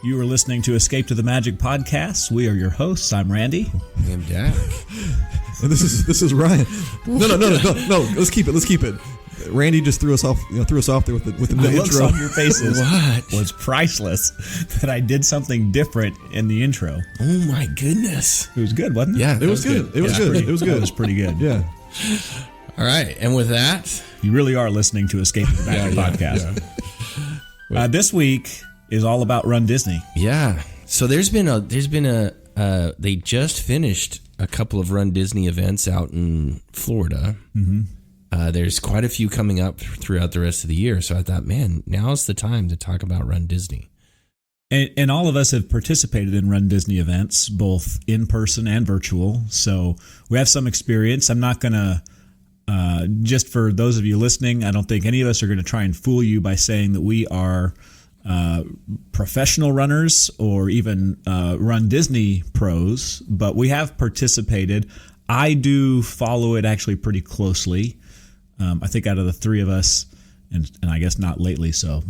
You are listening to Escape to the Magic podcast. We are your hosts. I'm Randy. I am Dack. And this is Ryan. No. Let's keep it. Randy just threw us off there with the The looks intro. on your faces What? was priceless. That I did something different in the intro. Oh my goodness. It was good, wasn't it? Yeah, It was good. It was good. It was good. It was pretty good. Yeah. All right, and with that, You really are listening to Escape to the Magic podcast. This week is all about Run Disney. yeah. So they just finished a couple of Run Disney events out in Florida. Mm-hmm. There's quite a few coming up throughout the rest of the year. So I thought, man, now's the time to talk about Run Disney. And all of us have participated in Run Disney events, both in person and virtual. So we have some experience. I'm not going to, just for those of you listening, I don't think any of us are going to try and fool you by saying that we are professional runners or even Run Disney pros, but we have participated. I do follow it actually pretty closely. I think out of the three of us, and I guess not lately, so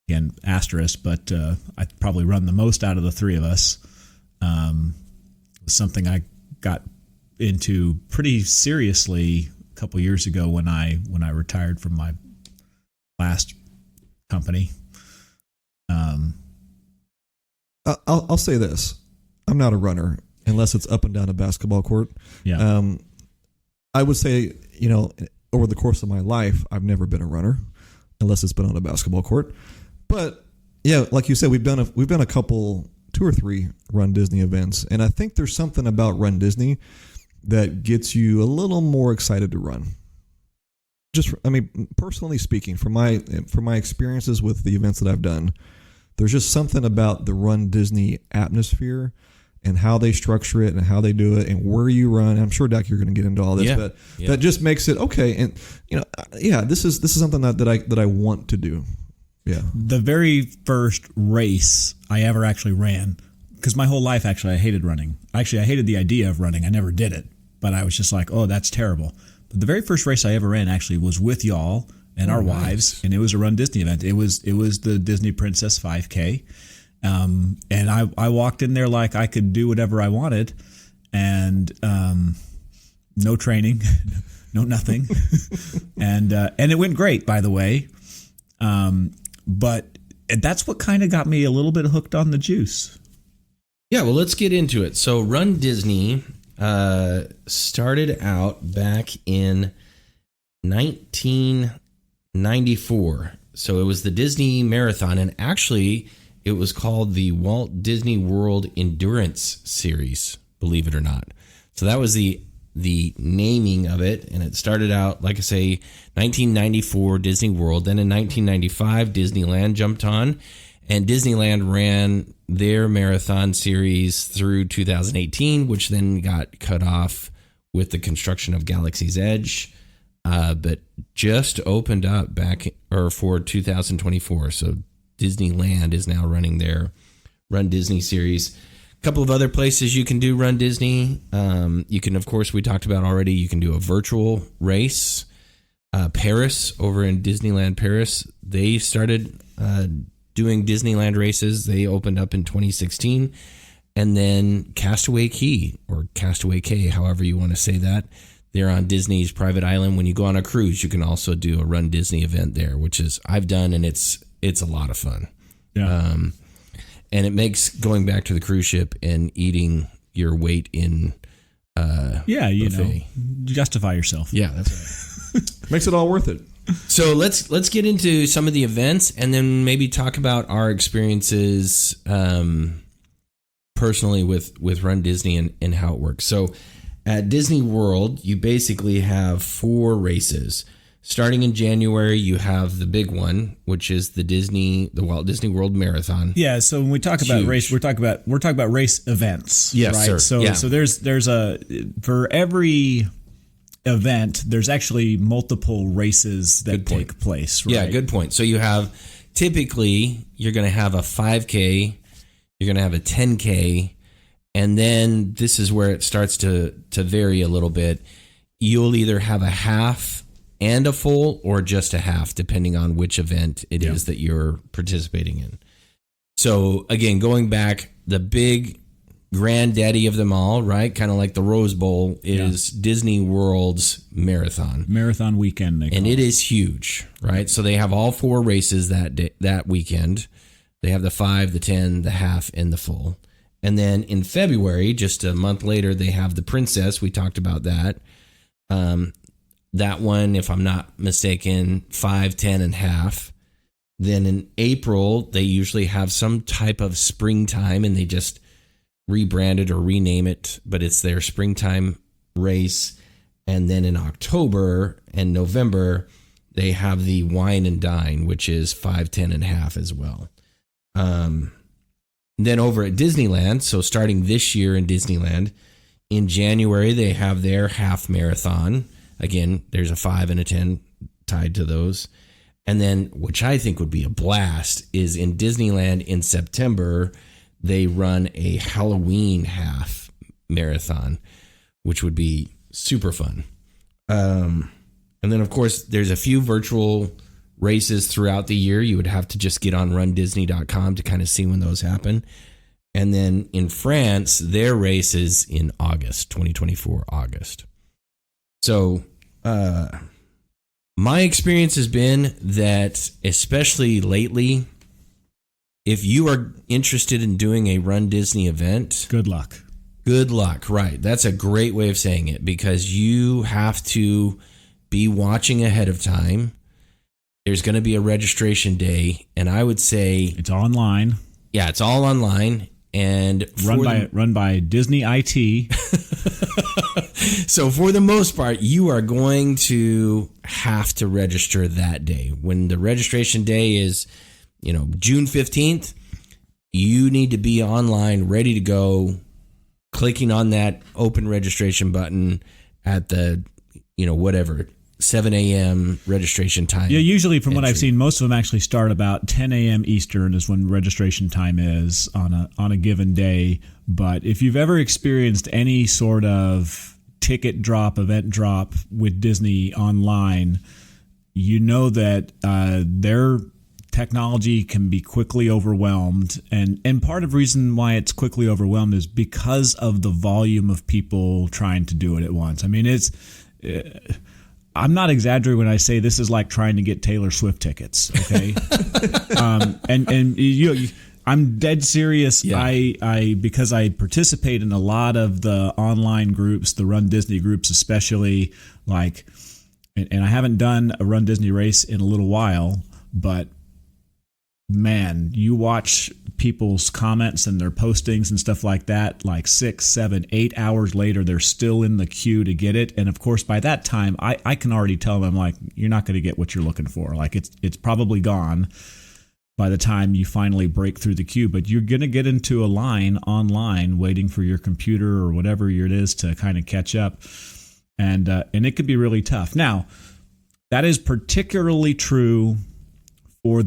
again, asterisk, but I probably run the most out of the three of us. Something I got into pretty seriously a couple years ago when I retired from my last company. I'll say this: I'm not a runner unless it's up and down a basketball court. Yeah. I would say, over the course of my life, I've never been a runner unless it's been on a basketball court. But yeah, like you said, we've done a couple, 2 or 3 Run Disney events, and I think there's something about Run Disney that gets you a little more excited to run. Personally speaking, from my experiences with the events that I've done, there's just something about the Run Disney atmosphere and how they structure it and how they do it and where you run. I'm sure, Dack, you're going to get into all this, but that just makes it okay. And this is something that I want to do. Yeah. The very first race I ever actually ran, because my whole life actually I hated running. Actually, I hated the idea of running. I never did it, but I was just like, oh, that's terrible. But the very first race I ever ran actually was with y'all and our wives, and it was a Run Disney event. It was the Disney Princess 5K. And I walked in there like I could do whatever I wanted, and no training, no nothing, and it went great, by the way. But that's what kind of got me a little bit hooked on the juice. Yeah, well, let's get into it. So Run Disney started out back in 1994. So it was the Disney Marathon, and actually it was called the Walt Disney World Endurance Series, believe it or not. So that was the naming of it, and it started out, like I say, 1994 Disney World. Then in 1995, Disneyland jumped on, and Disneyland ran their marathon series through 2018, which then got cut off with the construction of Galaxy's Edge, but just opened up for 2024. So Disneyland is now running their Run Disney series. A couple of other places you can do Run Disney. You can, of course, we talked about already, you can do a virtual race. Paris, over in Disneyland Paris, they started doing Disneyland races. They opened up in 2016. And then Castaway Cay, or Castaway Cay, however you want to say that, they're on Disney's private island. When you go on a cruise, you can also do a Run Disney event there, which is I've done, and it's a lot of fun. Yeah. And it makes going back to the cruise ship and eating your weight in buffet. Justify yourself. Yeah, that's right. Makes it all worth it. So let's get into some of the events, and then maybe talk about our experiences personally with Run Disney and how it works. So at Disney World, you basically have 4 races. Starting in January, you have the big one, which is the Walt Disney World Marathon. Yeah. So when we talk about race, we're talking about race events. Yes, right? sir. So there's for every event, there's actually multiple races that take place. Right? Yeah, good point. So you have, typically, you're going to have a 5K, you're going to have a 10K, and then this is where it starts to vary a little bit. you'll either have a half and a full or just a half, depending on which event it is that you're participating in. So again, going back, the big granddaddy of them all, right? Kind of like the Rose Bowl is Disney World's marathon weekend. And it is huge, right? So they have all 4 races that weekend. They have the 5, the 10, the half, and the full. And then in February, just a month later, they have the Princess. We talked about that. That one, if I'm not mistaken, 5, 10, and half. Then in April, they usually have some type of springtime, and they just rebrand it or rename it, but it's their springtime race. And then in October and November, they have the Wine and Dine, which is 5, 10, and half as well. Then over at Disneyland, so starting this year in Disneyland, in January, they have their half marathon. Again, there's a 5 and a 10 tied to those. And then, which I think would be a blast, is in Disneyland in September, they run a Halloween half marathon, which would be super fun. And then, of course, there's a few virtual races throughout the year. You would have to just get on runDisney.com to kind of see when those happen. And then in France, their race is in August, 2024 August. So my experience has been that, especially lately, if you are interested in doing a Run Disney event, good luck. Good luck, right. That's a great way of saying it, because you have to be watching ahead of time. There's going to be a registration day, and I would say it's online. Yeah, it's all online, and run by Disney IT. So for the most part, you are going to have to register that day. When the registration day is, June 15th, you need to be online, ready to go, clicking on that open registration button at the, 7 a.m. registration time. Yeah, usually from what I've seen, most of them actually start about 10 a.m. Eastern is when registration time is on a given day. But if you've ever experienced any sort of ticket drop, event drop with Disney online, you know that their technology can be quickly overwhelmed. And part of the reason why it's quickly overwhelmed is because of the volume of people trying to do it at once. I mean, I'm not exaggerating when I say this is like trying to get Taylor Swift tickets, okay? I'm dead serious. Yeah. Because I participate in a lot of the online groups, the Run Disney groups especially, and I haven't done a Run Disney race in a little while, but man, you watch people's comments and their postings and stuff like that, 6, 7, 8 hours later, they're still in the queue to get it. And of course, by that time, I can already tell them, you're not going to get what you're looking for. It's probably gone by the time you finally break through the queue, but you're going to get into a line online waiting for your computer or whatever it is to kind of catch up. And it could be really tough. Now, that is particularly true for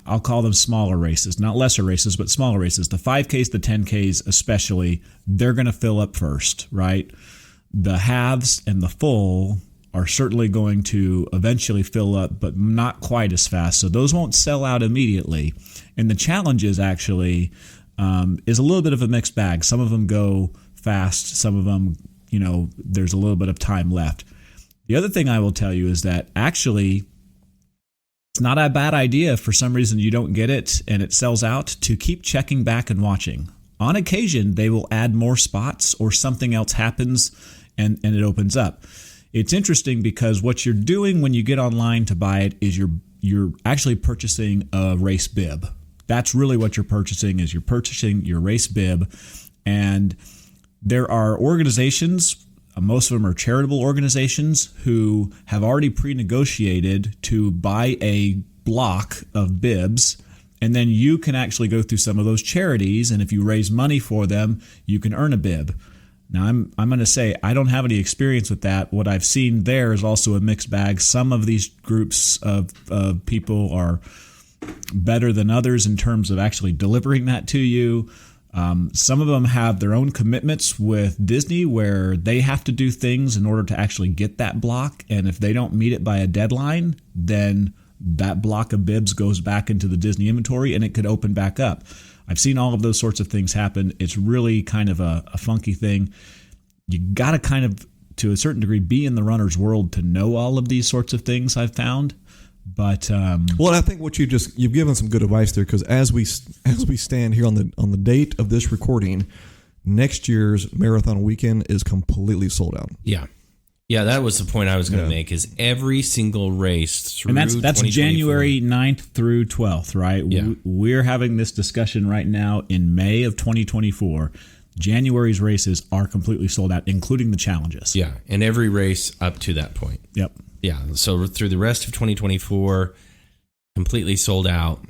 I'll call them smaller races, not lesser races, but smaller races. The 5Ks, the 10Ks especially, they're going to fill up first, right? The halves and the full are certainly going to eventually fill up, but not quite as fast. So those won't sell out immediately. And the challenge is actually is a little bit of a mixed bag. Some of them go fast. Some of them, there's a little bit of time left. The other thing I will tell you is that actually it's not a bad idea if for some reason you don't get it and it sells out to keep checking back and watching. On occasion, they will add more spots or something else happens and it opens up. It's interesting because what you're doing when you get online to buy it is you're actually purchasing a race bib. That's really what you're purchasing, is you're purchasing your race bib. And there are organizations, most of them are charitable organizations, who have already pre-negotiated to buy a block of bibs, and then you can actually go through some of those charities, and if you raise money for them, you can earn a bib. Now, I'm going to say I don't have any experience with that. What I've seen there is also a mixed bag. Some of these groups of people are better than others in terms of actually delivering that to you. Some of them have their own commitments with Disney where they have to do things in order to actually get that block. And if they don't meet it by a deadline, then that block of bibs goes back into the Disney inventory and it could open back up. I've seen all of those sorts of things happen. It's really kind of a funky thing. You got to kind of, to a certain degree, be in the runner's world to know all of these sorts of things, I've found. But well, I think what you've given some good advice there, because as we stand here on the date of this recording, next year's marathon weekend is completely sold out. Yeah, that was the point I was going to make. Is every single race through, and that's January 9th through 12th, right? Yeah. We're having this discussion right now in May of 2024. January's races are completely sold out, including the challenges. Yeah, and every race up to that point. Yep. Yeah, so through the rest of 2024, completely sold out.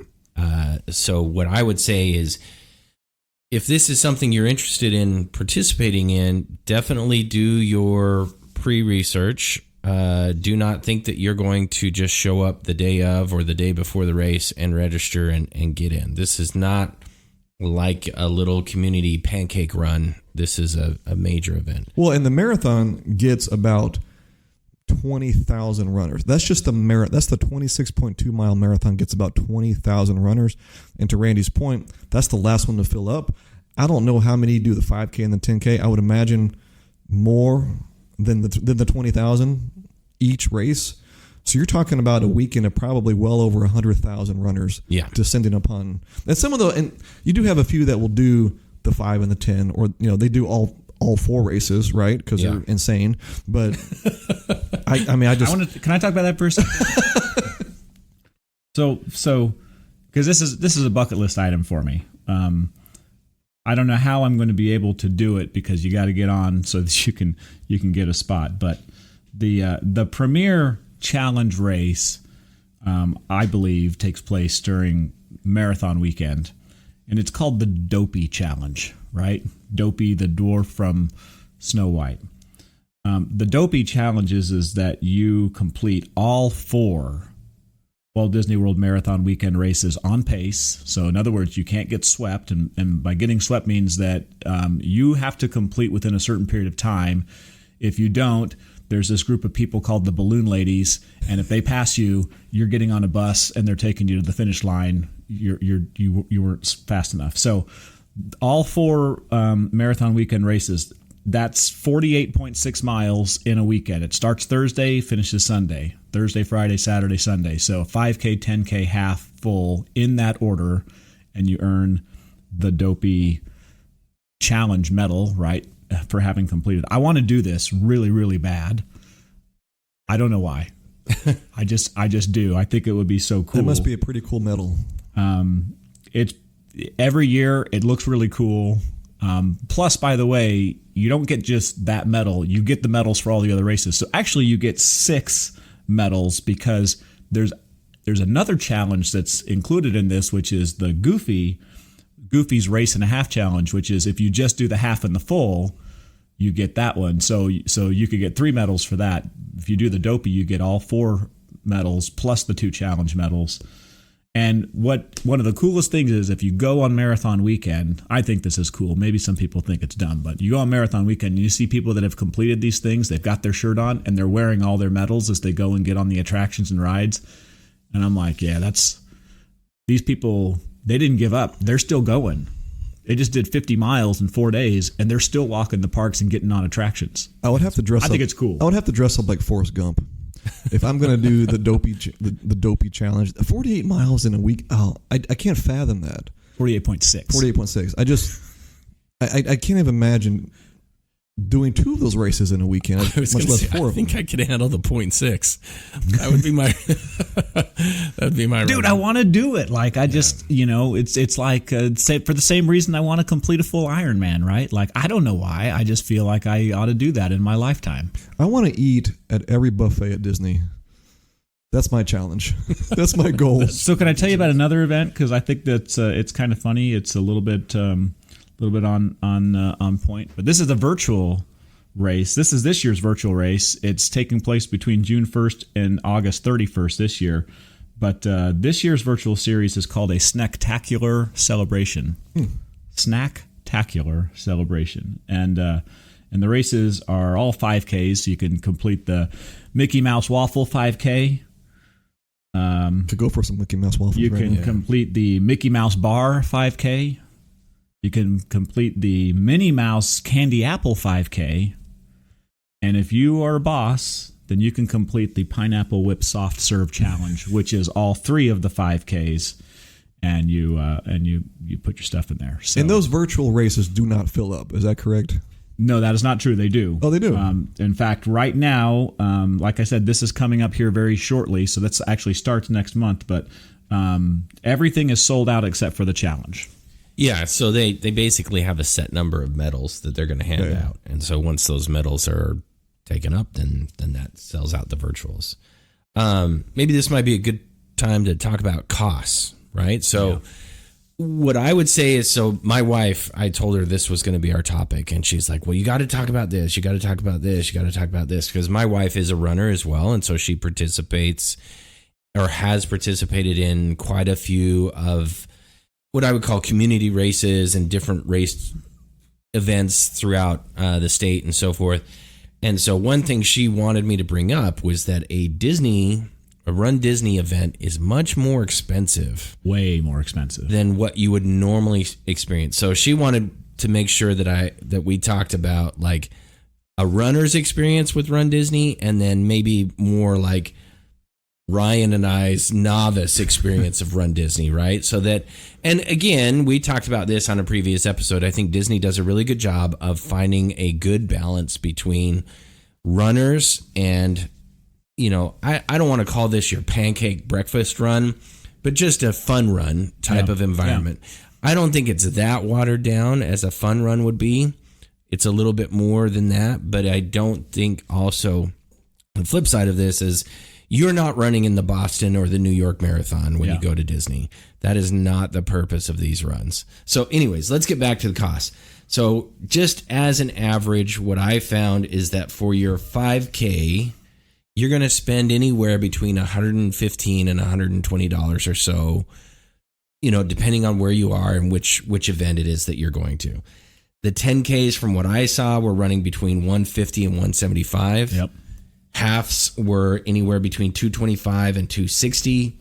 So what I would say is, if this is something you're interested in participating in, definitely do your pre-research. Do not think that you're going to just show up the day of or the day before the race and register and get in. This is not like a little community pancake run. This is a major event. Well, and the marathon gets about 20,000 runners. That's just the that's the 26.2 mile marathon gets about 20,000 runners. And to Randy's point, that's the last one to fill up. I don't know how many do the 5K and the 10K. I would imagine more than the 20,000 each race. So you're talking about a weekend of probably well over 100,000 runners descending upon. And some of and you do have a few that will do the 5 and the 10, or they do all 4 races, right? Because they're insane. But can I talk about that for a second? So because this is a bucket list item for me. I don't know how I'm going to be able to do it, because you got to get on so that you can get a spot. But the premier challenge race, I believe, takes place during marathon weekend, and it's called the Dopey Challenge, right? Dopey, the dwarf from Snow White. The Dopey Challenge is that you complete all 4 Walt Disney World Marathon weekend races on pace. So in other words, you can't get swept, and by getting swept means that you have to complete within a certain period of time. If you don't, there's this group of people called the Balloon Ladies, and if they pass you, you're getting on a bus and they're taking you to the finish line. You weren't fast enough. So all 4 marathon weekend races, that's 48.6 miles in a weekend. It starts Thursday, finishes Sunday. Thursday, Friday, Saturday, Sunday. So 5K, 10K, half, full, in that order, and you earn the Dopey Challenge medal, right, for having completed. I want to do this really, really bad. I don't know why. I just do. I think it would be so cool. It must be a pretty cool medal. It's every year it looks really cool. Plus, by the way, you don't get just that medal. You get the medals for all the other races. So actually you get 6 medals, because there's another challenge that's included in this, which is the Goofy's Race and a Half Challenge, which is if you just do the half and the full, you get that one. So you could get 3 medals for that. If you do the Dopey, you get all 4 medals plus the 2 challenge medals. And one of the coolest things is, if you go on marathon weekend, I think this is cool. Maybe some people think it's dumb, but you go on marathon weekend and you see people that have completed these things. They've got their shirt on and they're wearing all their medals as they go and get on the attractions and rides. And I'm like, yeah, these people, they didn't give up. They're still going. They just did 50 miles in 4 days, and they're still walking the parks and getting on attractions. I would have to dress up. I think it's cool. I would have to dress up like Forrest Gump if I'm going to do the Dopey Challenge. 48 miles in a week. Oh, I can't fathom that. 48.6. 48.6. I can't even imagine doing 2 of those races in a weekend, much less 4 of them. I think I could handle the 0.6. That would be my dude, I want to do it. Like, I just, it's like, say, for the same reason I want to complete a full Ironman, right? Like, I don't know why. I just feel like I ought to do that in my lifetime. I want to eat at every buffet at Disney. That's my challenge. That's my goal. So can I tell you about another event? Because I think that it's kind of funny. It's a little bit on point. But this is a virtual race. This is this year's virtual race. It's taking place between June 1st and August 31st this year. But this year's virtual series is called a Snacktacular Celebration. spectacular celebration. And the races are all 5Ks, so you can complete the Mickey Mouse Waffle 5K. To go for some Mickey Mouse waffles. You right can now. complete the Mickey Mouse Bar 5K. You can complete the Minnie Mouse Candy Apple 5K. And if you are a boss, then you can complete the Pineapple Whip Soft Serve Challenge, which is all 3 of the 5Ks. And you put your stuff in there. So, And those virtual races do not fill up. Is that correct? no, that is not true. They do. Oh, they do? In fact, right now, like I said, this is coming up here very shortly. So that's actually starts next month. But everything is sold out except for the challenge. Yeah, so they basically have a set number of medals that they're going to hand out. And so once those medals are taken up, then that sells out the virtuals. Maybe this might be a good time to talk about costs, right? So what I would say is, so my wife, I told her this was going to be our topic, and she's like, well, you got to talk about this. You got to talk about this. You got to talk about this. Because my wife is a runner as well, and so she participates or has participated in quite a few of what I would call community races and different race events throughout the state and so forth. And so one thing she wanted me to bring up was that a runDisney event is much more expensive. Way more expensive. Than what you would normally experience. So she wanted to make sure that we talked about like a runner's experience with runDisney, and then maybe more like Ryan and I's novice experience of runDisney, right? So that, and again, we talked about this on a previous episode. I think Disney does a really good job of finding a good balance between runners and, I don't want to call this your pancake breakfast run, but just a fun run type of environment. I don't think it's that watered down as a fun run would be. It's a little bit more than that, but I don't think also the flip side of this is you're not running in the Boston or the New York Marathon when you go to Disney. That is not the purpose of these runs. So anyways, let's get back to the cost. So just as an average, what I found is that for your 5K, you're going to spend anywhere between $115 and $120 or so, depending on where you are and which event it is that you're going to. The 10Ks, from what I saw, were running between $150 and $175. Yep. Halves were anywhere between $225 and $260.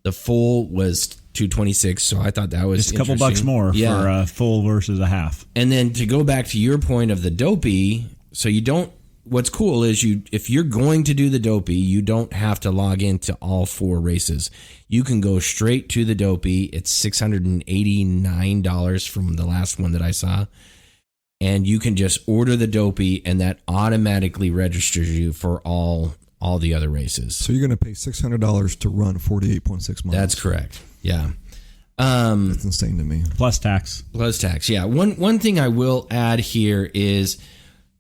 The full was $226, so I thought that was just a couple bucks more for a full versus a half. And then to go back to your point of the dopey, so you don't. What's cool is if you're going to do the dopey, you don't have to log into all 4 races. You can go straight to the dopey. It's $689 from the last one that I saw. And you can just order the dopey, and that automatically registers you for all the other races. So you're going to pay $600 to run 48.6 miles. That's correct. Yeah. That's insane to me. Plus tax. Yeah. One thing I will add here is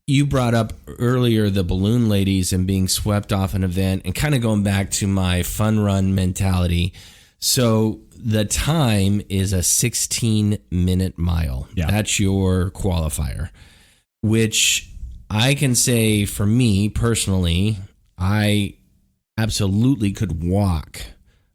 you brought up earlier the balloon ladies and being swept off an event, and kind of going back to my fun run mentality. So the time is a 16-minute mile. Yeah. That's your qualifier, which I can say for me personally, I absolutely could walk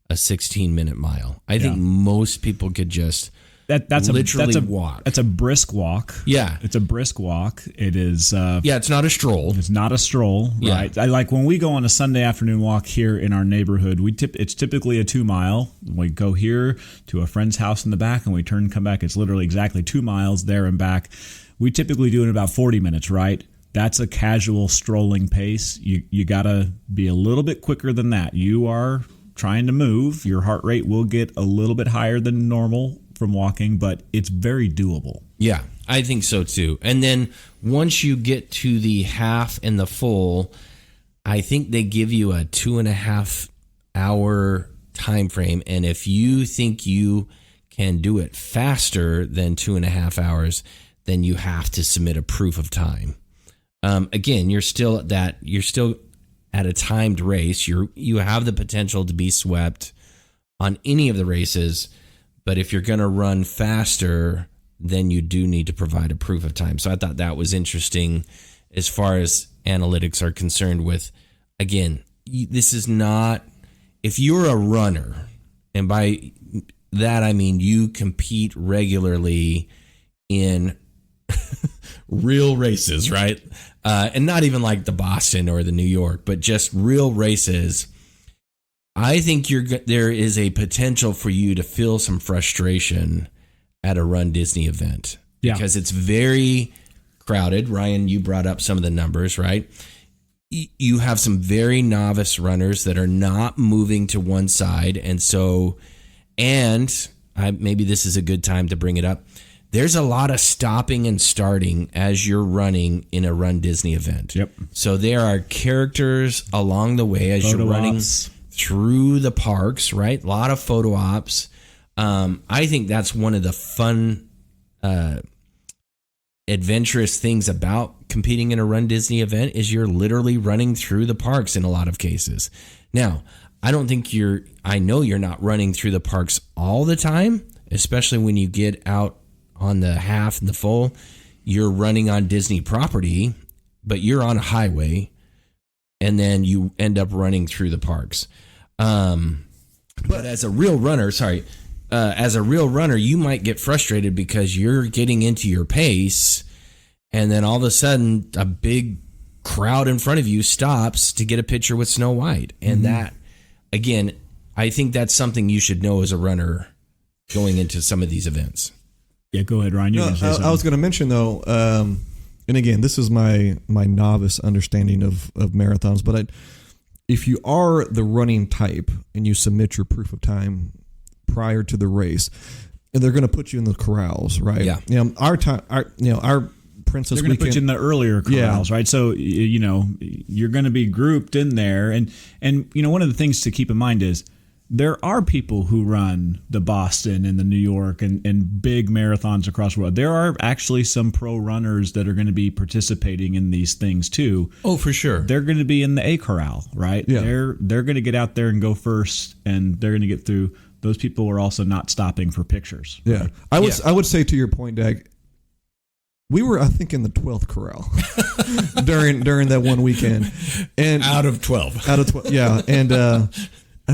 a 16-minute mile. I think most people could just That's literally a walk. That's a brisk walk. Yeah. It's a brisk walk. It is. It's not a stroll. It's not a stroll, right? Yeah. I like when we go on a Sunday afternoon walk here in our neighborhood. It's typically a 2 mile. We go here to a friend's house in the back, and we turn and come back. It's literally exactly 2 miles there and back. We typically do it in about 40 minutes, right? That's a casual strolling pace. You gotta be a little bit quicker than that. You are trying to move. Your heart rate will get a little bit higher than normal from walking, but it's very doable. Yeah, I think so too. And then once you get to the half and the full, I think they give you a 2.5 hour time frame. And if you think you can do it faster than 2.5 hours, then you have to submit a proof of time. Again, you're still at a timed race. You have the potential to be swept on any of the races. But if you're going to run faster, then you do need to provide a proof of time. So I thought that was interesting as far as analytics are concerned with, again, this is not, if you're a runner, and by that I mean you compete regularly in real races, right? And not even like the Boston or the New York, but just real races. I think there is a potential for you to feel some frustration at a Run Disney event because it's very crowded. Ryan, you brought up some of the numbers, right? You have some very novice runners that are not moving to one side. Maybe this is a good time to bring it up. There's a lot of stopping and starting as you're running in a Run Disney event. Yep. So there are characters along the way as you're running through the parks, right? A lot of photo ops. I think that's one of the fun, adventurous things about competing in a Run Disney event is you're literally running through the parks in a lot of cases. Now, I know you're not running through the parks all the time, especially when you get out on the half and the full. You're running on Disney property, but you're on a highway, and then you end up running through the parks. But as a real runner, you might get frustrated because you're getting into your pace, and then all of a sudden a big crowd in front of you stops to get a picture with Snow White. And that, again, I think that's something you should know as a runner going into some of these events. Yeah, go ahead, Ryan. I was going to mention, though, and again, this is my novice understanding of marathons, but if you are the running type and you submit your proof of time prior to the race, and they're going to put you in the corrals, right? Yeah. Our Princess They're going to put you in the earlier corrals, Yeah. right? So, you're going to be grouped in there. And one of the things to keep in mind is there are people who run the Boston and the New York and big marathons across the world. There are actually some pro runners that are going to be participating in these things too. Oh, for sure. They're going to be in the A corral, right? Yeah. They're going to get out there and go first, and they're going to get through. Those people are also not stopping for pictures. Yeah. Right? I would say, to your point, Dack, we were, I think, in the 12th corral during that one weekend. And out of 12. Yeah. And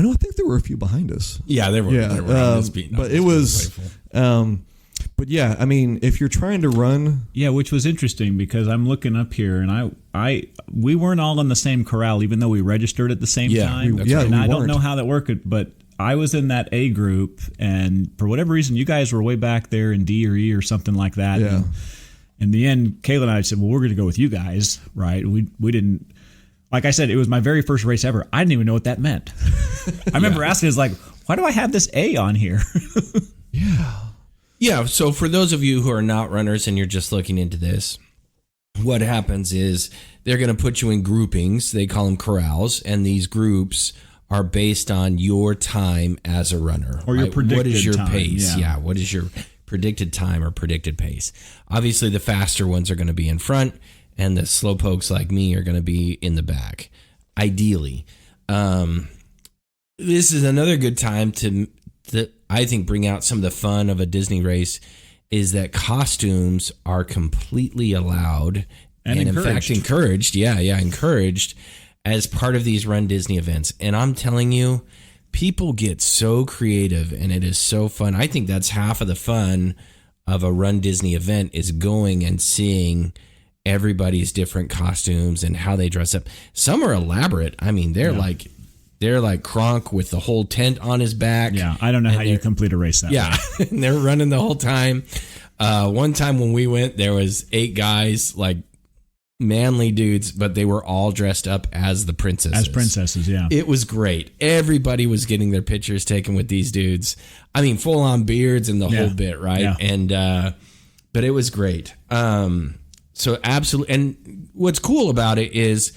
I think there were a few behind us. Yeah, there were. Yeah. There were but it was, but yeah, I mean, if you're trying to run. Yeah, which was interesting because I'm looking up here and we weren't all in the same corral, even though we registered at the same time. And I don't know how that worked, but I was in that A group, and for whatever reason, you guys were way back there in D or E or something like that. Yeah. And in the end, Kayla and I said, well, we're going to go with you guys, right? We didn't, like I said, it was my very first race ever. I didn't even know what that meant. I remember asking, it's like, why do I have this A on here? Yeah. Yeah, so for those of you who are not runners and you're just looking into this, what happens is they're going to put you in groupings. They call them corrals, and these groups are based on your time as a runner. Or your predicted What is your time, pace? yeah. What is your predicted time or predicted pace? Obviously, the faster ones are going to be in front, and the slowpokes like me are going to be in the back, ideally. This is another good time to I think, bring out some of the fun of a Disney race, is that costumes are completely allowed and in fact encouraged. Encouraged as part of these Run Disney events. And I'm telling you, people get so creative and it is so fun. I think that's half of the fun of a Run Disney event, is going and seeing everybody's different costumes and how they dress up. Some are elaborate. I mean, they're like Kronk with the whole tent on his back. Yeah, I don't know how you complete a race that way. Yeah, and they're running the whole time. One time when we went, there was 8 guys, like manly dudes, but they were all dressed up as the princesses. As princesses, yeah. It was great. Everybody was getting their pictures taken with these dudes. I mean, full on beards and the whole bit, right? Yeah. And but it was great. So absolutely. And what's cool about it is,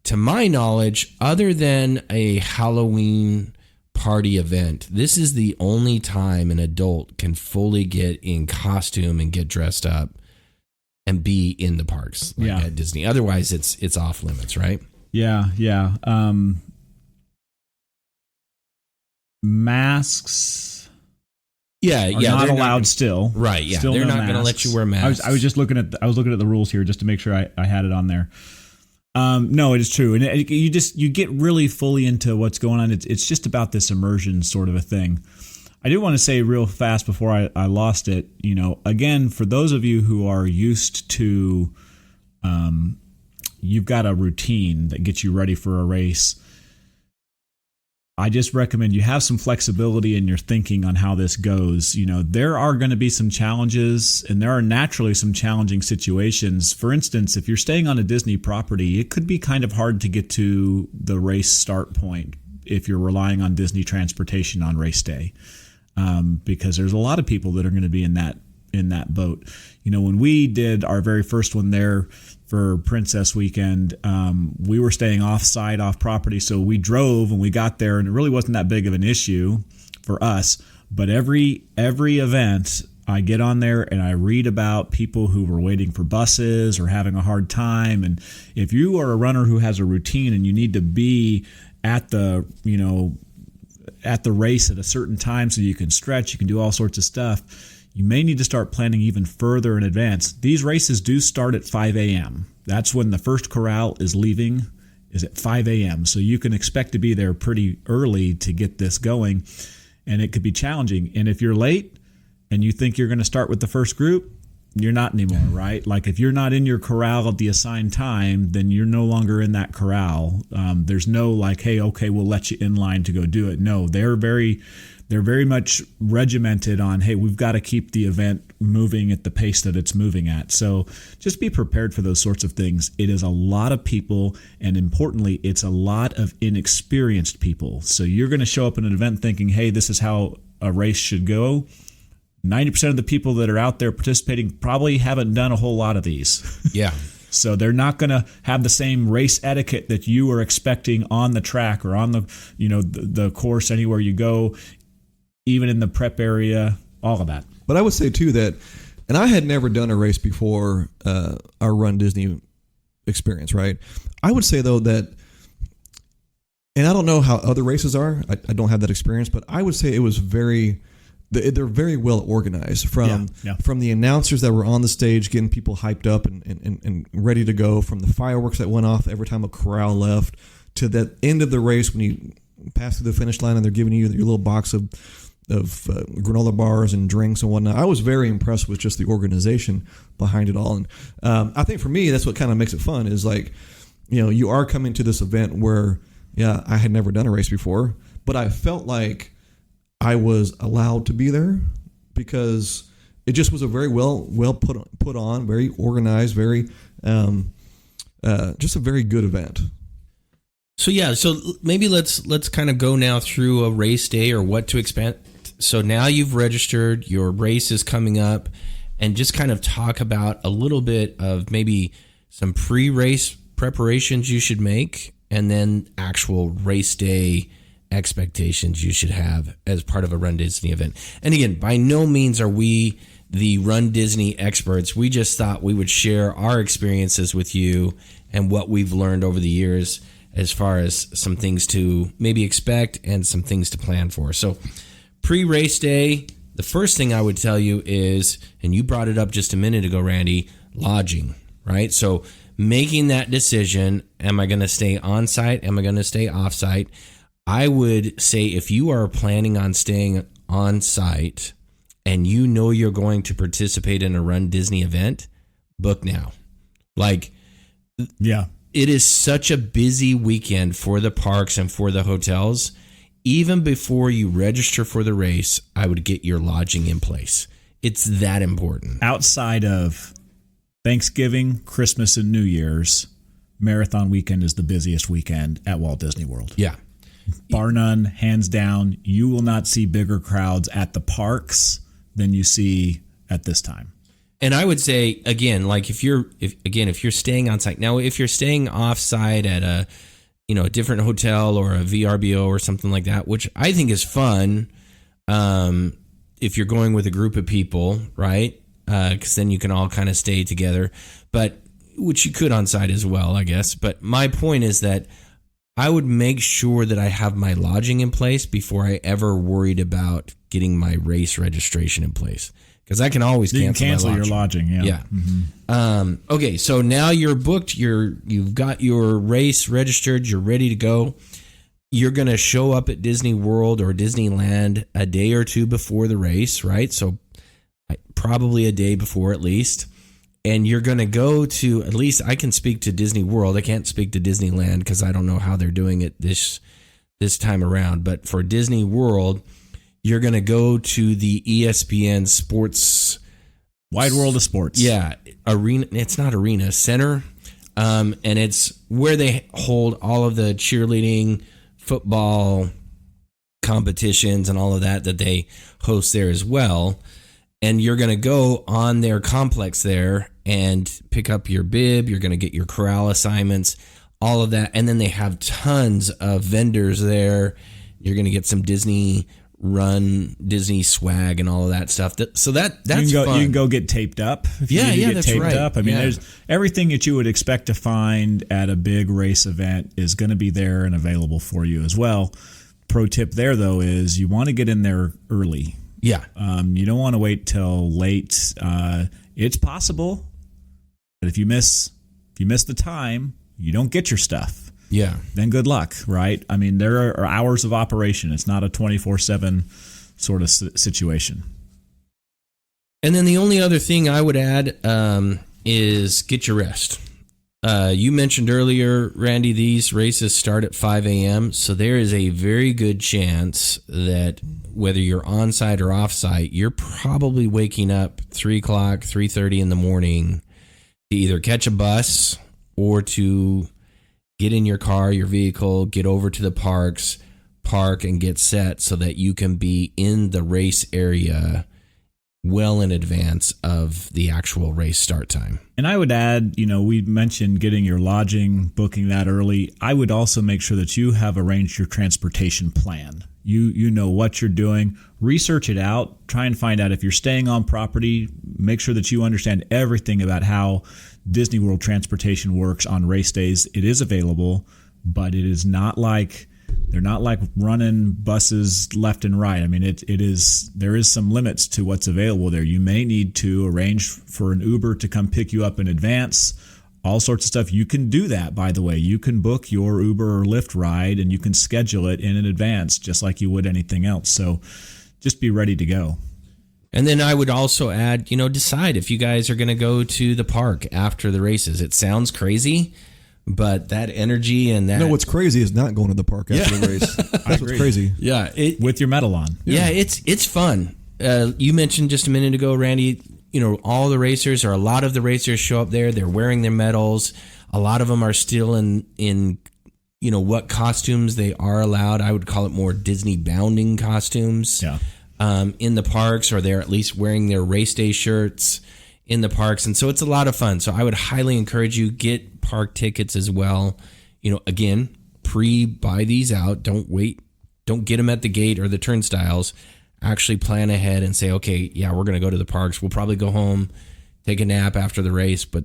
to my knowledge, other than a Halloween party event, this is the only time an adult can fully get in costume and get dressed up and be in the parks at Disney. Otherwise, it's off limits, right? Yeah. Masks. Are not allowed still. Right. Yeah, still they're no not going to let you wear masks. I was just looking at the rules here just to make sure I had it on there. No, it is true, and you get really fully into what's going on. It's just about this immersion sort of a thing. I do want to say real fast before I lost it, again, for those of you who are used to, you've got a routine that gets you ready for a race. I just recommend you have some flexibility in your thinking on how this goes. There are going to be some challenges, and there are naturally some challenging situations. For instance, if you're staying on a Disney property, it could be kind of hard to get to the race start point if you're relying on Disney transportation on race day, because there's a lot of people that are going to be in that boat. When we did our very first one there for Princess Weekend, we were staying off property, so we drove and we got there, and it really wasn't that big of an issue for us. But every event, I get on there and I read about people who were waiting for buses or having a hard time. And if you are a runner who has a routine and you need to be at the race at a certain time so you can stretch, you can do all sorts of stuff, you may need to start planning even further in advance. These races do start at 5 a.m. That's when the first corral is leaving, is at 5 a.m. So you can expect to be there pretty early to get this going, and it could be challenging. And if you're late and you think you're going to start with the first group, you're not anymore, right? Like if you're not in your corral at the assigned time, then you're no longer in that corral. There's no like, hey, okay, we'll let you in line to go do it. No, they're very much regimented on, hey, we've got to keep the event moving at the pace that it's moving at. So just be prepared for those sorts of things. It is a lot of people, and importantly, it's a lot of inexperienced people. So you're going to show up in an event thinking, hey, this is how a race should go. 90% of the people that are out there participating probably haven't done a whole lot of these. Yeah. So they're not going to have the same race etiquette that you are expecting on the track or on the course anywhere you go, even in the prep area, all of that. But I would say too that, and I had never done a race before our Run Disney experience, right? I would say though that, and I don't know how other races are, I don't have that experience, but I would say it was they're very well organized from the announcers that were on the stage getting people hyped up and ready to go, from the fireworks that went off every time a corral left, to the end of the race when you pass through the finish line and they're giving you your little box of granola bars and drinks and whatnot. I was very impressed with just the organization behind it all. And I think for me, that's what kind of makes it fun, is like, you are coming to this event where, I had never done a race before, but I felt like I was allowed to be there because it just was a very well put on, very organized, very just a very good event. So maybe let's kind of go now through a race day or what to expect. So now you've registered, your race is coming up, and just kind of talk about a little bit of maybe some pre-race preparations you should make, and then actual race day expectations you should have as part of a Run Disney event. And again, by no means are we the Run Disney experts. We just thought we would share our experiences with you and what we've learned over the years as far as some things to maybe expect and some things to plan for. So pre-race day, the first thing I would tell you is, and you brought it up just a minute ago, Randy, lodging, right? So making that decision, am I going to stay on site? Am I going to stay off site? I would say if you are planning on staying on site and you know you're going to participate in a Run Disney event, book now. Like, yeah, it is such a busy weekend for the parks and for the hotels. Even before you register for the race, I would get your lodging in place. It's that important. Outside of Thanksgiving, Christmas, and New Year's, Marathon Weekend is the busiest weekend at Walt Disney World. Yeah. Bar none, hands down. You will not see bigger crowds at the parks than you see at this time. And I would say, again, like if you're staying on site, now if you're staying off site at a different hotel or a VRBO or something like that, which I think is fun, if you're going with a group of people, right? Because then you can all kind of stay together, but which you could on site as well, I guess. But my point is that I would make sure that I have my lodging in place before I ever worried about getting my race registration in place, because I can always cancel your lodging. Yeah. Mm-hmm. Okay, so now you're booked. You've got your race registered. You're ready to go. you're going to show up at Disney World or Disneyland a day or two before the race, right? So probably a day before at least. And you're going to go to, at least I can speak to Disney World. I can't speak to Disneyland because I don't know how they're doing it this time around. But for Disney World, you're going to go to the ESPN Sports Wide World of Sports. Yeah, arena. It's not arena, center. And it's where they hold all of the cheerleading, football competitions and all of that they host there as well. And you're going to go on their complex there and pick up your bib. You're going to get your corral assignments, all of that. And then they have tons of vendors there. You're going to get some Disney swag and all of that stuff. So that's fun. You can go get taped up. If you need to get that's taped right. up. I mean, there's everything that you would expect to find at a big race event is going to be there and available for you as well. Pro tip there though is you want to get in there early. Yeah. You don't want to wait till late. It's possible that if you miss the time, you don't get your stuff. Yeah. Then good luck, right? I mean, there are hours of operation. It's not a 24/7 sort of situation. And then the only other thing I would add is get your rest. You mentioned earlier, Randy, these races start at 5 a.m., so there is a very good chance that whether you're on-site or off-site, you're probably waking up 3 o'clock, 3:30 in the morning to either catch a bus or to get in your car, your vehicle, get over to the parks, park, and get set so that you can be in the race area well in advance of the actual race start time. And I would add, we mentioned getting your lodging, booking that early. I would also make sure that you have arranged your transportation plan. You know what you're doing. Research it out. Try and find out if you're staying on property. Make sure that you understand everything about how Disney World transportation works on race days. It is available, but it is not like they're not like running buses left and right. I mean, there is some limits to what's available there. You may need to arrange for an Uber to come pick you up in advance. All sorts of stuff. You can do that, by the way. You can book your Uber or Lyft ride and you can schedule it in advance just like you would anything else. So just be ready to go. And then I would also add, decide if you guys are going to go to the park after the races. It sounds crazy, but that energy and that... No, what's crazy is not going to the park after the race. That's what's crazy. Yeah. With your medal on. Yeah, it's fun. You mentioned just a minute ago, Randy, all the racers or a lot of the racers show up there. They're wearing their medals. A lot of them are still in what costumes they are allowed. I would call it more Disney bounding costumes. Yeah. In the parks, or they're at least wearing their race day shirts in the parks. And so it's a lot of fun. So I would highly encourage you, get park tickets as well. Again, pre-buy these out. Don't wait. Don't get them at the gate or the turnstiles. Actually plan ahead and say, okay, yeah, we're going to go to the parks. We'll probably go home, take a nap after the race, but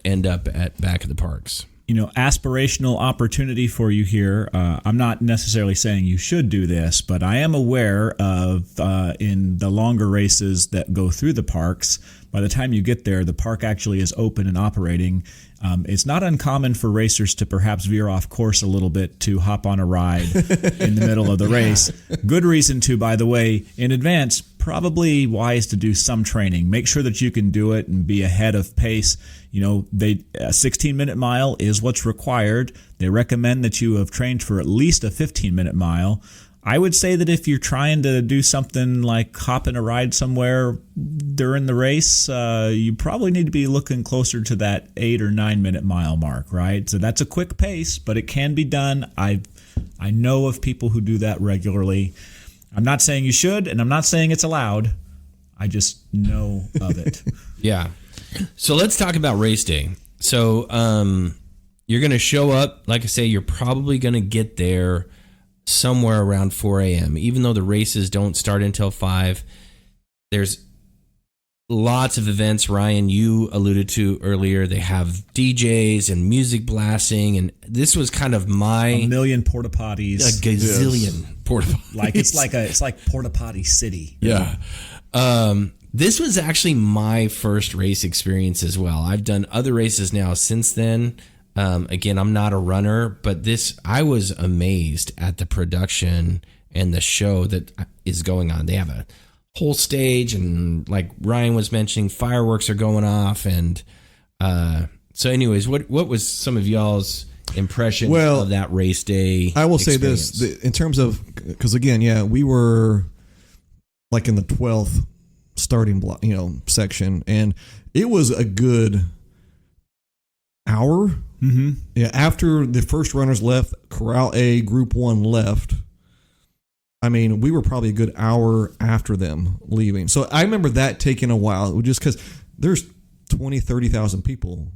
end up back at the parks. Aspirational opportunity for you here. I'm not necessarily saying you should do this, but I am aware of in the longer races that go through the parks, by the time you get there, the park actually is open and operating. It's not uncommon for racers to perhaps veer off course a little bit to hop on a ride in the middle of the race. Good reason to, by the way, in advance, probably wise to do some training. Make sure that you can do it and be ahead of pace. A 16-minute mile is what's required. They recommend that you have trained for at least a 15-minute mile. I would say that if you're trying to do something like hopping a ride somewhere during the race, you probably need to be looking closer to that 8 or 9 minute mile mark, right? So that's a quick pace, but it can be done. I know of people who do that regularly. I'm not saying you should, and I'm not saying it's allowed. I just know of it. Yeah. So let's talk about race day. So you're going to show up. Like I say, you're probably going to get there somewhere around 4 a.m. Even though the races don't start until 5, there's lots of events. Ryan, you alluded to earlier. They have DJs and music blasting, and this was kind of a million porta potties, a gazillion porta potties. It's like porta potty city. Yeah. This was actually my first race experience as well. I've done other races now since then. Again, I'm not a runner, but I was amazed at the production and the show that is going on. They have a whole stage, and like Ryan was mentioning, fireworks are going off. And so anyways, what was some of y'all's impression of that race day? I will experience? say this in terms of, because again, we were like in the 12th starting block, section, and it was a good hour. Mm-hmm. Yeah, after the first runners left, Corral A, Group 1 left. I mean, we were probably a good hour after them leaving. So I remember that taking a while, just because there's 20, 30,000 people,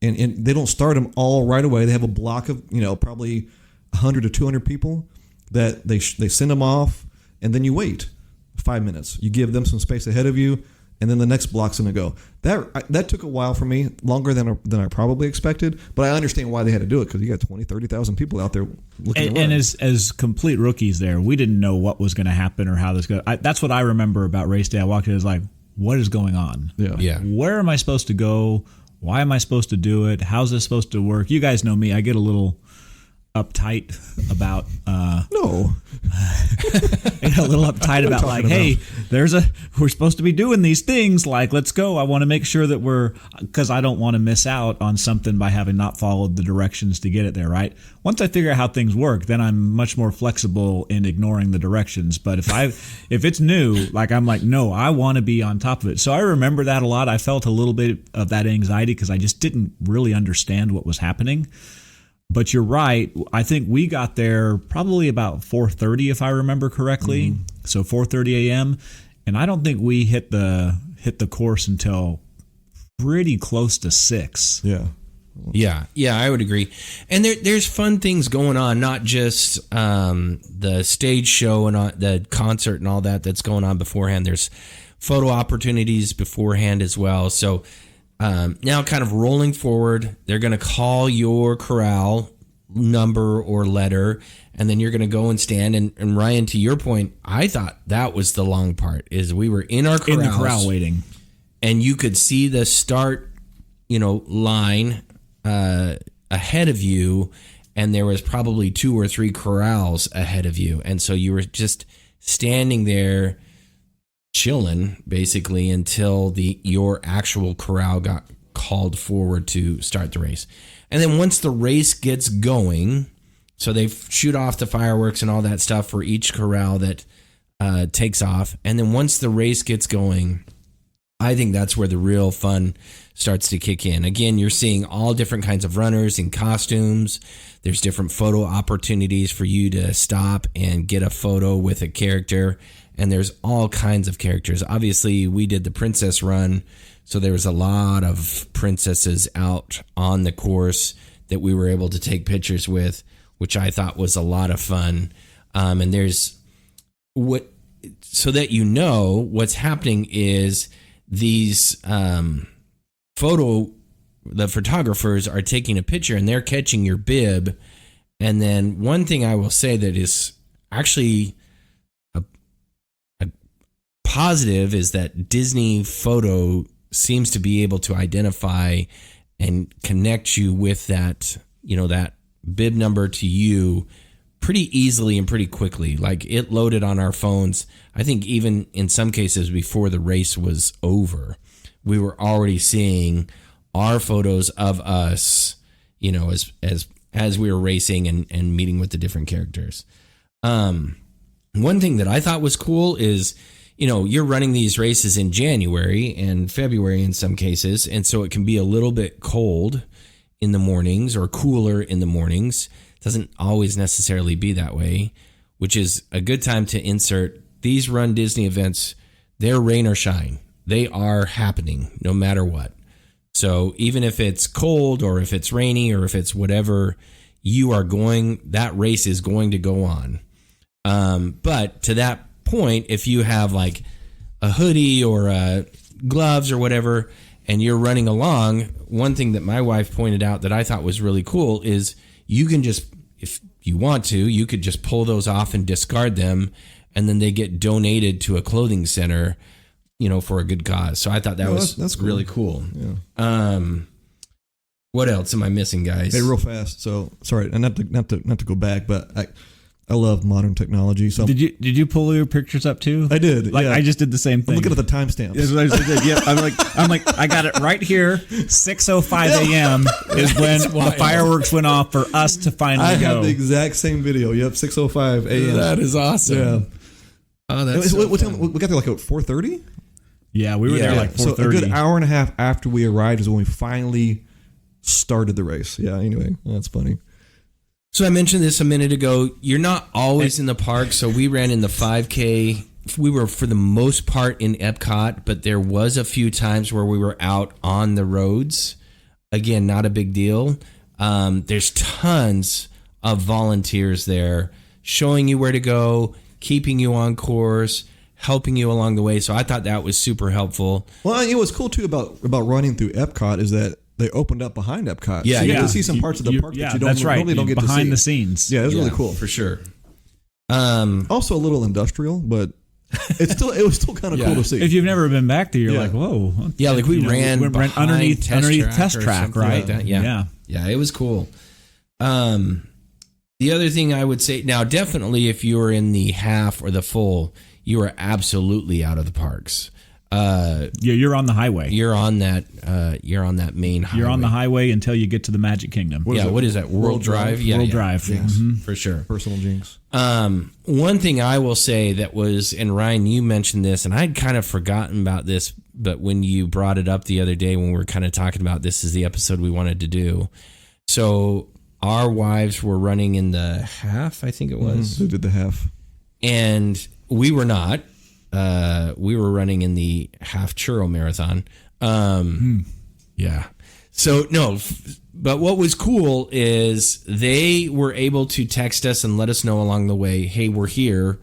and they don't start them all right away. They have a block of, probably 100 to 200 people that they send them off, and then you wait 5 minutes. You give them some space ahead of you, and then the next block's going to go. That took a while for me, longer than I probably expected, but I understand why they had to do it, because you got 20, 30,000 people out there looking to run. And as complete rookies there, we didn't know what was going to happen or how this goes. That's what I remember about race day. I walked in, it was like, what is going on? Yeah. Where am I supposed to go? Why am I supposed to do it? How's this supposed to work? You guys know me. I get a little uptight about No. I get a little uptight about like, hey, we're supposed to be doing these things, like, let's go. I want to make sure that because I don't want to miss out on something by having not followed the directions to get it there, right? Once I figure out how things work, then I'm much more flexible in ignoring the directions. But if it's new, like, I'm like, no, I want to be on top of it. So I remember that a lot. I felt a little bit of that anxiety because I just didn't really understand what was happening. But you're right. I think we got there probably about 4:30, if I remember correctly. Mm-hmm. So 4:30 a.m. And I don't think we hit the course until pretty close to 6. Yeah. Yeah, I would agree. And there's fun things going on, not just the stage show and the concert and all that's going on beforehand. There's photo opportunities beforehand as well. So now kind of rolling forward, they're going to call your corral number or letter, and then you're going to go and stand. And Ryan, to your point, I thought that was the long part, is we were in our corrals, in the corral waiting, and you could see the start, line ahead of you, and there was probably 2 or 3 corrals ahead of you. And so you were just standing there chilling basically until your actual corral got called forward to start the race. And then once the race gets going, so they shoot off the fireworks and all that stuff for each corral that takes off. And then once the race gets going, I think that's where the real fun starts to kick in. Again, you're seeing all different kinds of runners in costumes. There's different photo opportunities for you to stop and get a photo with a character. And there's all kinds of characters. Obviously, we did the princess run, so there was a lot of princesses out on the course that we were able to take pictures with, which I thought was a lot of fun. And there's so that what's happening is these the photographers are taking a picture and they're catching your bib. And then one thing I will say that is actually positive is that Disney Photo seems to be able to identify and connect you with that, that bib number to you pretty easily and pretty quickly. Like, it loaded on our phones. I think even in some cases before the race was over, we were already seeing our photos of us, as we were racing and meeting with the different characters. One thing that I thought was cool is, you're running these races in January and February in some cases, and so it can be a little bit cold in the mornings or cooler in the mornings. It doesn't always necessarily be that way, which is a good time to insert these Run Disney events. They're rain or shine. They are happening no matter what. So even if it's cold or if it's rainy or if it's whatever, that race is going to go on. But to that point, if you have like a hoodie or gloves or whatever and you're running along, one thing that my wife pointed out that I thought was really cool is you can just, if you want to, you could just pull those off and discard them, and then they get donated to a clothing center, for a good cause. So I thought that's cool. Really cool. Yeah. What else am I missing, guys? Hey, real fast. So sorry, and not to go back, but I love modern technology. So Did you pull your pictures up too? I did. Like yeah. I just did the same thing. I'm looking at the timestamps. That's what I just did. Yep. I'm like, I got it right here. 6:05 a.m. is when the fireworks went off for us to finally I go. have the exact same video. Yep, 6:05 a.m. That is awesome. Yeah. Oh, that's What time? We got there like at 4:30. Yeah, we were there like 4:30. So a good hour and a half after we arrived is when we finally started the race. Yeah. Anyway, that's funny. So I mentioned this a minute ago. You're not always in the park. So we ran in the 5K. We were for the most part in Epcot, but there was a few times where we were out on the roads. Again, not a big deal. There's tons of volunteers there showing you where to go, keeping you on course, helping you along the way. So I thought that was super helpful. Well, you know what's cool too about running through Epcot is that they opened up behind Epcot. Yeah, so you yeah. get to see some parts of the park that you don't normally don't get to see. Behind the scenes. Yeah, it was really cool. For sure. Also a little industrial, but it was still kind of cool to see. If you've never been back there, you're like, whoa. Yeah, like we ran underneath test or track, something right? like that. Yeah, it was cool. The other thing I would say now, definitely if you were in the half or the full, you are absolutely out of the parks. You're on the highway. You're on that main highway. You're on the highway until you get to the Magic Kingdom. What is that? World Drive? Yeah, World Drive. Yes. Mm-hmm. For sure. Personal jinx. One thing I will say that was, and Ryan, you mentioned this, and I'd kind of forgotten about this, but when you brought it up the other day when we were kind of talking about this is the episode we wanted to do. So our wives were running in the half, I think it was. Who did the half? And we were not. We were running in the half churro marathon. Yeah. So no, but what was cool is they were able to text us and let us know along the way, hey, we're here.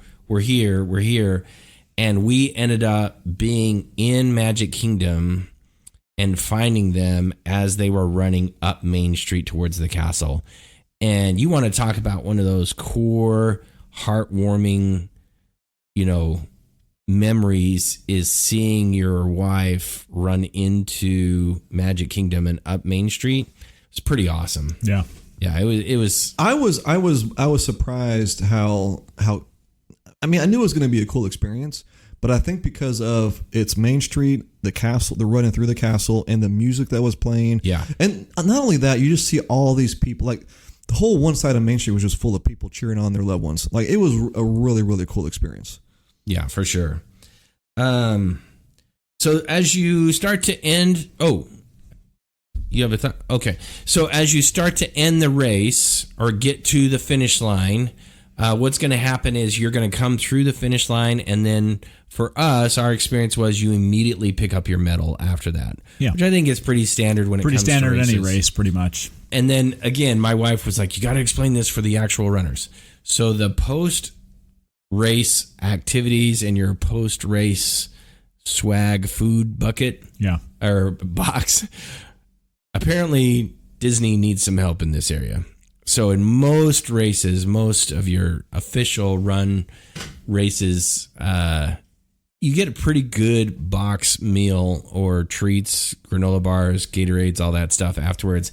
And we ended up being in Magic Kingdom and finding them as they were running up Main Street towards the castle. And you want to talk about one of those core, heartwarming, memories is seeing your wife run into Magic Kingdom and up Main Street. It's pretty awesome. Yeah. Yeah, it was. I was surprised how I mean, I knew it was going to be a cool experience, but I think because of its Main Street, the castle, the running through the castle, and the music that was playing. Yeah. And not only that, you just see all these people, like the whole one side of Main Street was just full of people cheering on their loved ones. Like it was a really, really cool experience. Yeah, for sure. So as you start to end, you have a thought? Okay. So as you start to end the race or get to the finish line, what's going to happen is you're going to come through the finish line, and then for us, our experience was you immediately pick up your medal after that. Yeah. Which I think is pretty standard when it comes to races. Pretty standard in any race, pretty much. And then again, my wife was like, you got to explain this for the actual runners. So the post-race activities and your post-race swag food bucket or box, apparently Disney needs some help in this area. So in most races, most of your official run races, you get a pretty good box meal or treats, granola bars, Gatorades, all that stuff afterwards.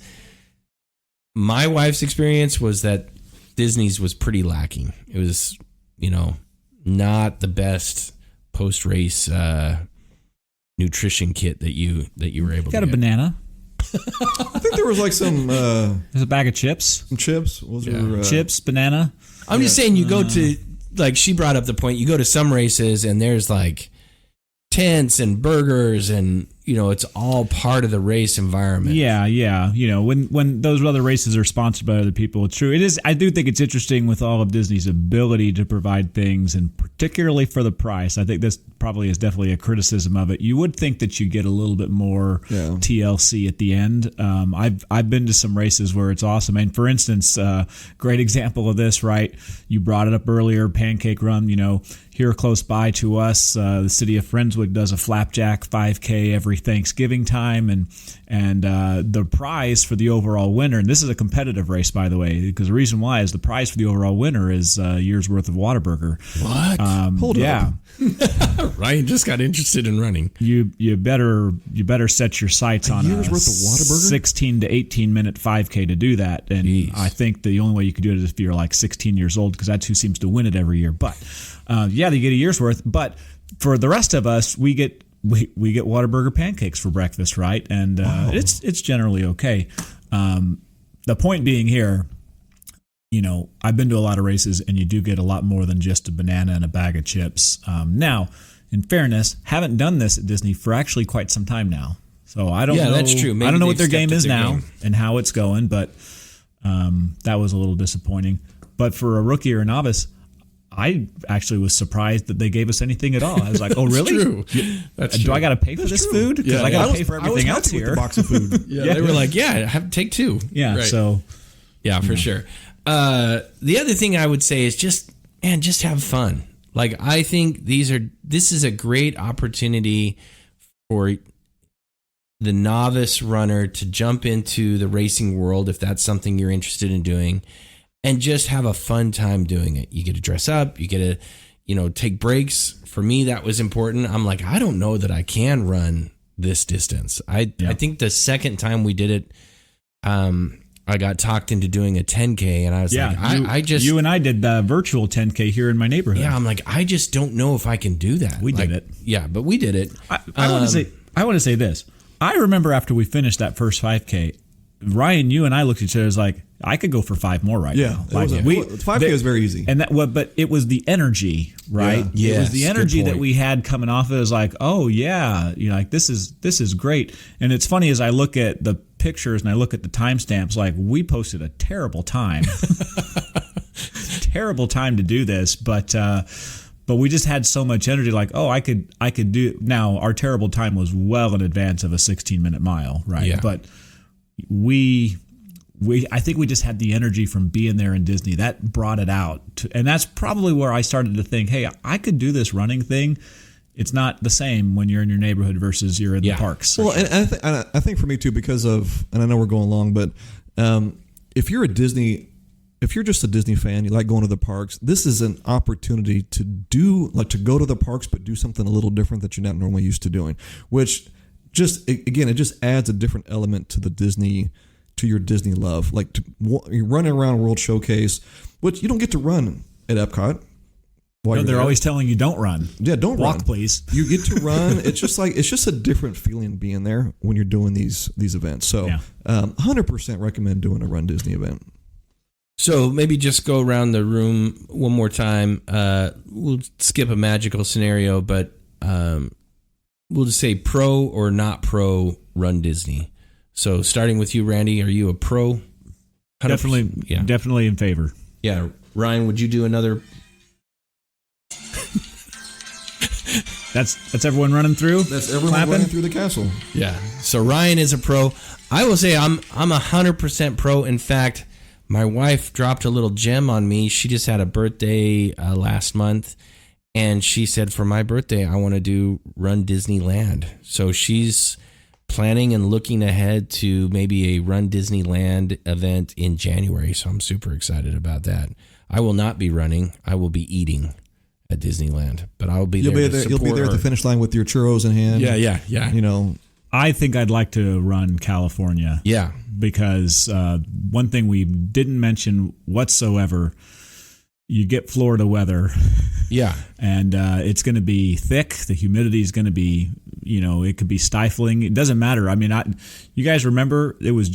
My wife's experience was that Disney's was pretty lacking. It was, not the best post-race nutrition kit that you were able to get. Got a banana. I think there was like some There's a bag of chips. some chips. Was there, Chips, banana. I'm just saying, you go to, like she brought up the point, you go to some races and there's like tents and burgers and, it's all part of the race environment. Yeah. When those other races are sponsored by other people, it's true. It is. I do think it's interesting with all of Disney's ability to provide things, and particularly for the price. I think this probably is definitely a criticism of it. You would think that you get a little bit more TLC at the end. I've been to some races where it's awesome. And for instance, great example of this, right? You brought it up earlier, Pancake Run. Here close by to us, the city of Friendswood does a flapjack 5K every every Thanksgiving time, and the prize for the overall winner, and this is a competitive race, by the way, because the reason why is the prize for the overall winner is a year's worth of Whataburger. What? Hold up. Ryan just got interested in running. You better set your sights on year's worth of Whataburger? 16 to 18 minute 5K to do that, and Jeez. I think the only way you could do it is if you're like 16 years old, because that's who seems to win it every year. But yeah, you get a year's worth, but for the rest of us, we get Whataburger pancakes for breakfast, right? And it's generally okay. The point being here, I've been to a lot of races, and you do get a lot more than just a banana and a bag of chips. Now, in fairness, haven't done this at Disney for actually quite some time now, so I don't know. That's true. Maybe I don't know what their they've game stepped is up their now game. and how it's going, but that was a little disappointing. But for a rookie or a novice, I actually was surprised that they gave us anything at all. I was like, "Oh, really? True. That's Do true. I got to pay for this food? Because Yeah, I got yeah. to pay for everything else with here." the box of food. Yeah, they were like, take two. Yeah, Right. so Yeah, for sure. The other thing I would say is just have fun. Like, I think this is a great opportunity for the novice runner to jump into the racing world if that's something you're interested in doing, and just have a fun time doing it. You get to dress up, you get to, take breaks. For me, that was important. I'm like, I don't know that I can run this distance. I think the second time we did it, I got talked into doing a 10K, and I was like, you and I did the virtual 10K here in my neighborhood. yeah, I'm like, I just don't know if I can do that. We did it. Yeah, but we did it. I want to say this. I remember after we finished that first 5K, Ryan, you and I looked at each other as like, I could go for 5 more right now. Like, 5K is very easy. And but it was the energy, right? Yeah. It was the Yes, energy good that point. we had coming off of it. It was like, oh yeah, like this is great. And it's funny as I look at the pictures and I look at the timestamps, like we posted a terrible time. Terrible time to do this, but we just had so much energy. Like, oh, I could do. Now our terrible time was well in advance of a 16-minute mile, right? Yeah. But I think we just had the energy from being there in Disney that brought it out, and that's probably where I started to think, hey, I could do this running thing. It's not the same when you're in your neighborhood versus you're in the parks. Well, and I think for me too, because of, and I know we're going long, but if you're just a Disney fan, you like going to the parks, this is an opportunity to go to the parks, but do something a little different that you're not normally used to doing, which it just adds a different element to your Disney love. Like you're running around World Showcase, which you don't get to run at Epcot. They're always telling you don't run. Yeah, don't walk, run. please. You get to run. It's just a different feeling being there when you're doing these events. So, 100% recommend doing a Run Disney event. So maybe just go around the room one more time. We'll skip a magical scenario, but we'll just say pro or not pro Run Disney. So starting with you, Randy, are you a pro? 100%? Definitely in favor. Yeah. Ryan, would you do another? That's everyone running through. That's everyone clapping? running through the castle. Yeah. So Ryan is a pro. I will say I'm 100% pro. In fact, my wife dropped a little gem on me. She just had a birthday last month, and she said, for my birthday, I want to do Run Disneyland. So she's planning and looking ahead to maybe a Run Disneyland event in January. So I'm super excited about that. I will not be running. I will be eating at Disneyland, but I'll be there. You'll be there at the finish line with your churros in hand. Yeah. I think I'd like to run California. Yeah. Because one thing we didn't mention whatsoever, you get Florida weather. Yeah. And it's going to be thick. The humidity is going to be, it could be stifling. It doesn't matter. I mean, you guys remember it was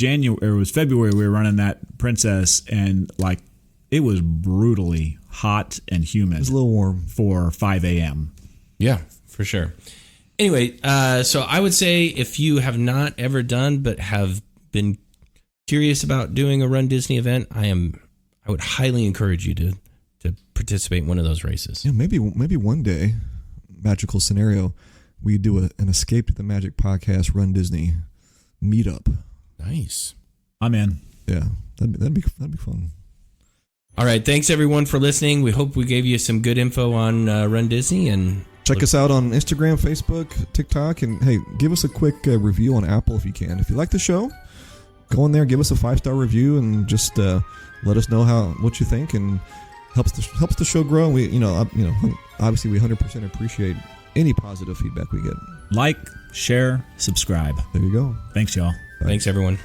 February we were running that Princess, and like it was brutally hot and humid. It was a little warm for 5 a.m. Yeah, for sure. Anyway, so I would say if you have not ever done but have been curious about doing a Run Disney event, I would highly encourage you to participate in one of those races. Yeah, maybe one day, magical scenario, we do an Escape to the Magic podcast Run Disney meetup. Nice. I'm in. Yeah, that'd be fun. All right, thanks everyone for listening. We hope we gave you some good info on Run Disney, and Check us out on Instagram, Facebook, TikTok, and hey, give us a quick review on Apple if you can. If you like the show, go in there, give us a 5-star review, and just let us know what you think, and helps the show grow. We obviously we 100% appreciate any positive feedback we get. Like, share, subscribe. There you go. Thanks, y'all. Thanks, everyone.